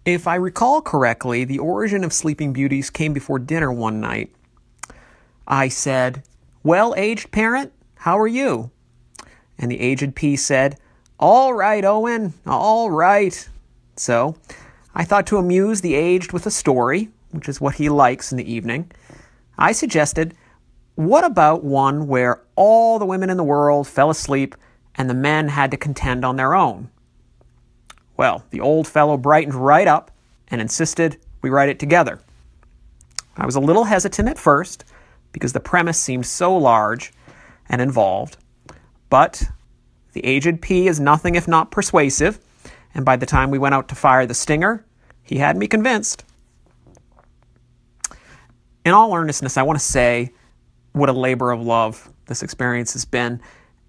If I recall correctly, the origin of Sleeping Beauties came before dinner one night. I said, "Well, aged parent, how are you?" And the aged P said, "All right, Owen, all right." So I thought to amuse the aged with a story, which is what he likes in the evening. I suggested, what about one where all the women in the world fell asleep and the men had to contend on their own? Well, the old fellow brightened right up and insisted we write it together. I was a little hesitant at first because the premise seemed so large and involved, but the aged P is nothing if not persuasive, and by the time we went out to fire the stinger, he had me convinced. In all earnestness, I want to say what a labor of love this experience has been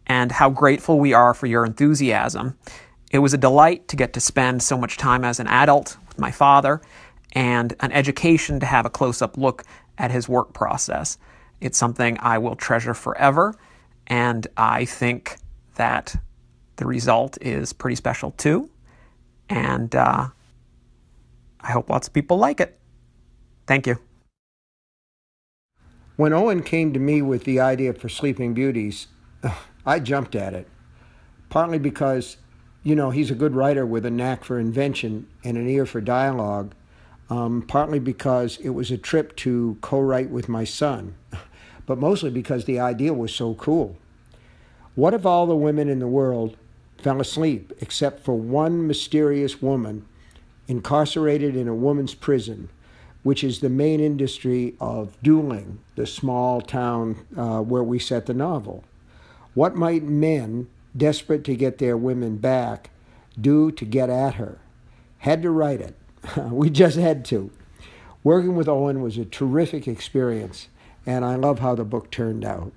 and how grateful we are for your enthusiasm. It was a delight to get to spend so much time as an adult with my father and an education to have a close-up look at his work process. It's something I will treasure forever, and I think that the result is pretty special too, and I hope lots of people like it. Thank you. When Owen came to me with the idea for Sleeping Beauties, I jumped at it, partly because he's a good writer with a knack for invention and an ear for dialogue, partly because it was a trip to co-write with my son, but mostly because the idea was so cool. What if all the women in the world fell asleep except for one mysterious woman incarcerated in a woman's prison, which is the main industry of dueling, the small town where we set the novel? What might men, desperate to get their women back, do to get at her? Had to write it. We just had to. Working with Owen was a terrific experience, and I love how the book turned out.